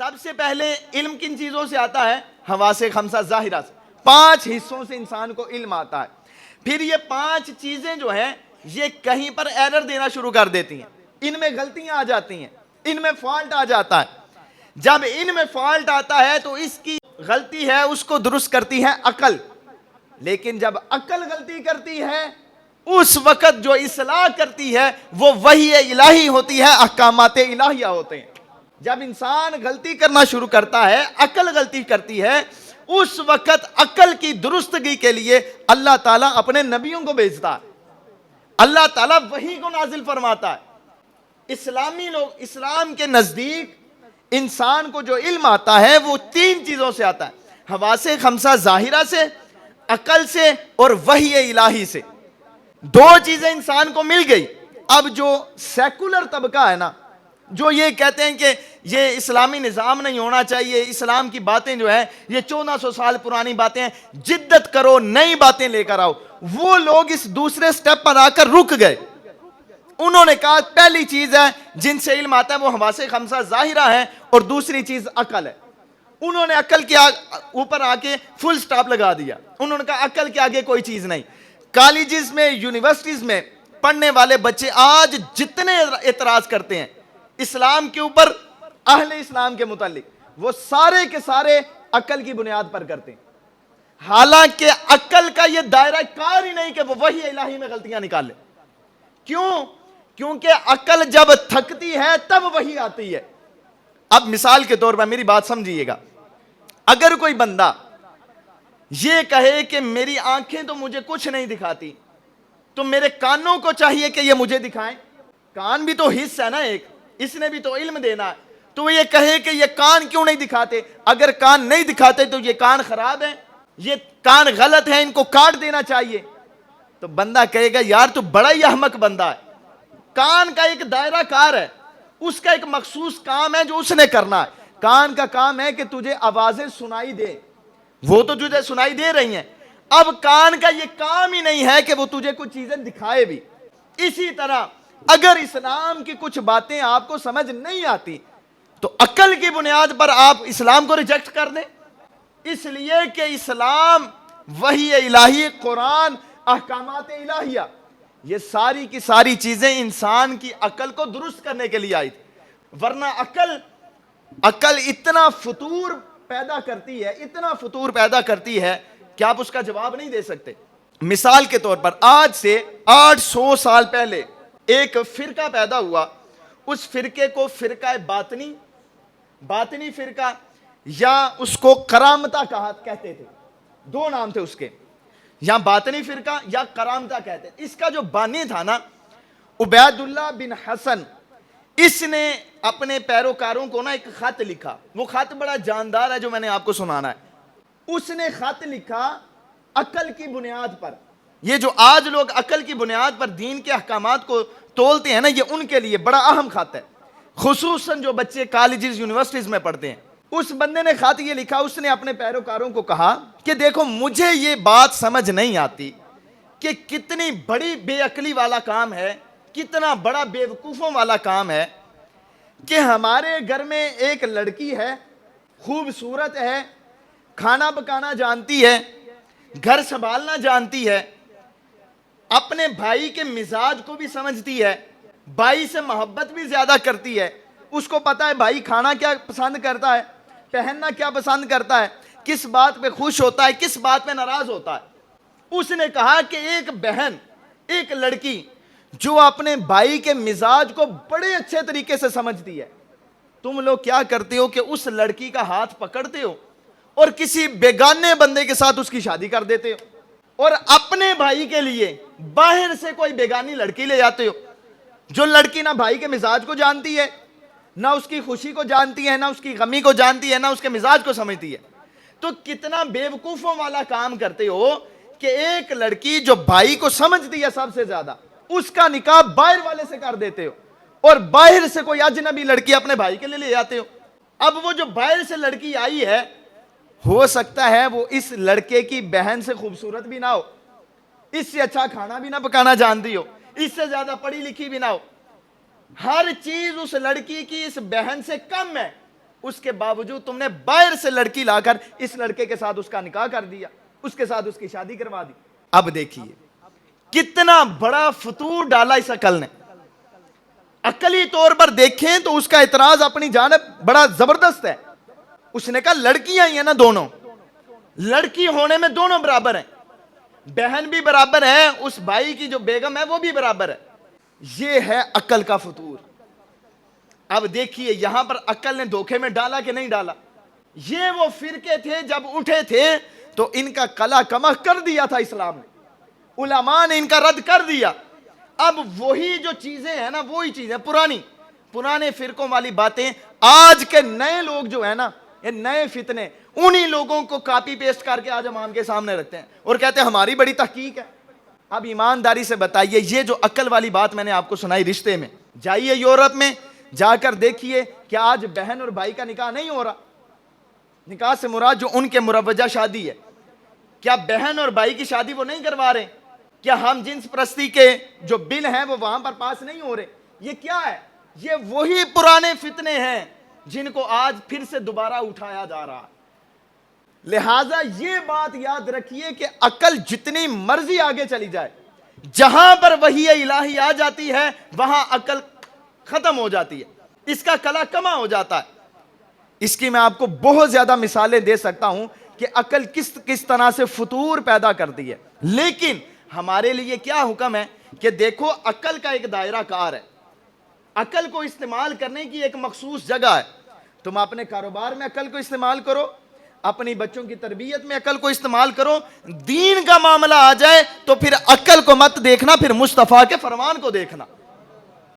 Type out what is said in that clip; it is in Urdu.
سب سے پہلے علم کن چیزوں سے آتا ہے؟ حواس خمسہ ظاہرہ سے، 5 حصوں سے انسان کو علم آتا ہے. پھر یہ 5 چیزیں جو ہیں یہ کہیں پر ایرر دینا شروع کر دیتی ہیں، ان میں غلطیاں آ جاتی ہیں، ان میں فالٹ آ جاتا ہے. جب ان میں فالٹ آتا ہے تو اس کی غلطی ہے اس کو درست کرتی ہے عقل. لیکن جب عقل غلطی کرتی ہے اس وقت جو اصلاح کرتی ہے وہ وحی الہی ہوتی ہے، احکامات الہیہ ہوتے ہیں. جب انسان غلطی کرنا شروع کرتا ہے، عقل غلطی کرتی ہے، اس وقت عقل کی درستگی کے لیے اللہ تعالیٰ اپنے نبیوں کو بھیجتا ہے، اللہ تعالیٰ وحی کو نازل فرماتا ہے. اسلامی لوگ، اسلام کے نزدیک انسان کو جو علم آتا ہے وہ 3 چیزوں سے آتا ہے، حواس خمسہ ظاہرہ سے، عقل سے اور وحی الہی سے. 2 چیزیں انسان کو مل گئی. اب جو سیکولر طبقہ ہے نا، جو یہ کہتے ہیں کہ یہ اسلامی نظام نہیں ہونا چاہیے، اسلام کی باتیں جو ہیں یہ 1400 سال پرانی باتیں ہیں، جدت کرو، نئی باتیں لے کر آؤ، وہ لوگ اس دوسرے سٹیپ پر آ کر رک گئے. انہوں نے کہا پہلی چیز ہے جن سے علم آتا ہے وہ حواس خمسہ ظاہرہ ہے اور دوسری چیز عقل ہے. انہوں نے عقل کے اوپر آ کے فل سٹاپ لگا دیا. انہوں نے کہا عقل کے آگے کوئی چیز نہیں. کالجز میں، یونیورسٹیز میں پڑھنے والے بچے آج جتنے اعتراض کرتے ہیں اسلام کے اوپر، اہل اسلام کے متعلق، وہ سارے کے سارے عقل کی بنیاد پر کرتے ہیں. حالانکہ عقل کا یہ دائرہ کار ہی نہیں کہ وہ وحی الہی میں غلطیاں نکالے. کیوں؟ کیونکہ عقل جب تھکتی ہے تب وحی آتی ہے. اب مثال کے طور پر میری بات سمجھیے گا، اگر کوئی بندہ یہ کہے کہ میری آنکھیں تو مجھے کچھ نہیں دکھاتی، تو میرے کانوں کو چاہیے کہ یہ مجھے دکھائیں. کان بھی تو حص ہے نا ایک، اس نے بھی تو علم دینا ہے. تو وہ یہ کہے کہ یہ کان کیوں نہیں دکھاتے؟ اگر کان نہیں دکھاتے تو یہ کان خراب ہیں، یہ کان غلط ہیں، ان کو کاٹ دینا چاہیے. تو بندہ کہے گا یار تو بڑا ہی احمق بندہ ہے. کان کا ایک دائرہ کار ہے، اس کا ایک مخصوص کام ہے جو اس نے کرنا ہے. کان کا کام ہے کہ تجھے آوازیں سنائی دے، وہ تو تجھے سنائی دے رہی ہیں. اب کان کا یہ کام ہی نہیں ہے کہ وہ تجھے کچھ چیزیں دکھائے بھی. اسی طرح اگر اسلام کی کچھ باتیں آپ کو سمجھ نہیں آتی تو عقل کی بنیاد پر آپ اسلام کو ریجیکٹ کر دیں، اس لیے کہ اسلام، وحی الہی، قرآن، احکامات الہیہ، یہ ساری کی ساری چیزیں انسان کی عقل کو درست کرنے کے لیے آئی تھی. ورنہ عقل اتنا فطور پیدا کرتی ہے، اتنا فطور پیدا کرتی ہے کہ آپ اس کا جواب نہیں دے سکتے. مثال کے طور پر آج سے 800 سال پہلے ایک فرقہ پیدا ہوا. اس فرقے کو فرقہ باطنی فرقہ یا اس کو کرامتہ کہتے تھے. 2 نام تھے اس کے، یا باطنی فرقہ یا کرامتہ کہتے تھے. اس کا جو بانی تھا نا عبید اللہ بن حسن، اس نے اپنے پیروکاروں کو نا ایک خط لکھا. وہ خط بڑا جاندار ہے جو میں نے آپ کو سنانا ہے. اس نے خط لکھا عقل کی بنیاد پر. یہ جو آج لوگ عقل کی بنیاد پر دین کے احکامات کو تولتے ہیں نا، یہ ان کے لیے بڑا اہم خط ہے، خصوصاً جو بچے کالجز، یونیورسٹیز میں پڑھتے ہیں. اس بندے نے خط یہ لکھا، اس نے اپنے پیروکاروں کو کہا کہ دیکھو مجھے یہ بات سمجھ نہیں آتی کہ کتنی بڑی بے عقلی والا کام ہے، کتنا بڑا بے وقوفوں والا کام ہے کہ ہمارے گھر میں ایک لڑکی ہے، خوبصورت ہے، کھانا پکانا جانتی ہے، گھر سنبھالنا جانتی ہے، اپنے بھائی کے مزاج کو بھی سمجھتی ہے، بھائی سے محبت بھی زیادہ کرتی ہے. اس کو پتا ہے بھائی کھانا کیا پسند کرتا ہے، پہننا کیا پسند کرتا ہے، کس بات پہ خوش ہوتا ہے، کس بات پہ ناراض ہوتا ہے. اس نے کہا کہ ایک بہن، ایک لڑکی جو اپنے بھائی کے مزاج کو بڑے اچھے طریقے سے سمجھتی ہے، تم لوگ کیا کرتے ہو کہ اس لڑکی کا ہاتھ پکڑتے ہو اور کسی بیگانے بندے کے ساتھ اس کی شادی کر دیتے ہو، اور اپنے بھائی کے لیے باہر سے کوئی بیگانی لڑکی لے جاتے ہو، جو لڑکی نہ بھائی کے مزاج کو جانتی ہے، نہ اس کی خوشی کو جانتی ہے، نہ اس کی غمی کو جانتی ہے، نہ اس کے مزاج کو سمجھتی ہے. تو کتنا بے وقوفوں والا کام کرتے ہو کہ ایک لڑکی جو بھائی کو سمجھتی ہے سب سے زیادہ، اس کا نکاح باہر والے سے کر دیتے ہو، اور باہر سے کوئی اجنبی لڑکی اپنے بھائی کے لیے لے جاتے ہو. اب وہ جو باہر سے لڑکی آئی ہے، ہو سکتا ہے وہ اس لڑکے کی بہن سے خوبصورت بھی نہ ہو، اس سے اچھا کھانا بھی نہ پکانا جانتی ہو، اس سے زیادہ پڑھی لکھی بھی نہ ہو، ہر چیز اس لڑکی کی اس بہن سے کم ہے. اس کے باوجود تم نے باہر سے لڑکی لا کر اس لڑکے کے ساتھ اس کا نکاح کر دیا, اس کے ساتھ اس کی شادی کروا دی. اب دیکھیے کتنا بڑا فطور ڈالا اس عقل نے. عقلی طور پر دیکھیں تو اس کا اعتراض اپنی جانب بڑا زبردست ہے. اس نے کہا لڑکیاں ہی ہیں نا دونوں, لڑکی ہونے میں دونوں برابر ہیں, بہن بھی برابر ہے, اس بھائی کی جو بیگم ہے وہ بھی برابر ہے. یہ ہے عقل کا فطور. اب دیکھیے یہاں پر عقل نے دھوکے میں ڈالا کہ نہیں ڈالا. یہ وہ فرقے تھے جب اٹھے تھے تو ان کا قلع کما کر دیا تھا اسلام نے, علماء نے ان کا رد کر دیا. اب وہی جو چیزیں ہیں نا وہی چیزیں پرانے فرقوں والی باتیں آج کے نئے لوگ جو ہیں نا, یہ نئے فتنے, انہی لوگوں کو کاپی پیسٹ کر کے آج عوام کے سامنے رکھتے ہیں اور کہتے ہیں ہماری بڑی تحقیق ہے. اب ایمانداری سے بتائیے, یہ جو عقل والی بات میں نے آپ کو سنائی رشتے میں, جائیے یورپ میں جا کر دیکھیے کہ آج بہن اور بھائی کا نکاح نہیں ہو رہا. نکاح سے مراد جو ان کے مروجہ شادی ہے, کیا بہن اور بھائی کی شادی وہ نہیں کروا رہے؟ کیا ہم جنس پرستی کے جو بل ہیں وہ وہاں پر پاس نہیں ہو رہے؟ یہ کیا ہے؟ یہ وہی پرانے فتنے ہیں جن کو آج پھر سے دوبارہ اٹھایا جا رہا. لہٰذا یہ بات یاد رکھیے کہ عقل جتنی مرضی آگے چلی جائے, جہاں پر وحی الہی آ جاتی ہے وہاں عقل ختم ہو جاتی ہے, اس کا قلع کما ہو جاتا ہے. اس کی میں آپ کو بہت زیادہ مثالیں دے سکتا ہوں کہ عقل کس طرح سے فطور پیدا کرتی ہے. لیکن ہمارے لیے کیا حکم ہے کہ دیکھو عقل کا ایک دائرہ کار ہے, عقل کو استعمال کرنے کی ایک مخصوص جگہ ہے. تم اپنے کاروبار میں عقل کو استعمال کرو, اپنی بچوں کی تربیت میں عقل کو استعمال کرو. دین کا معاملہ آ جائے تو پھر عقل کو مت دیکھنا, پھر مصطفیٰ کے فرمان کو دیکھنا.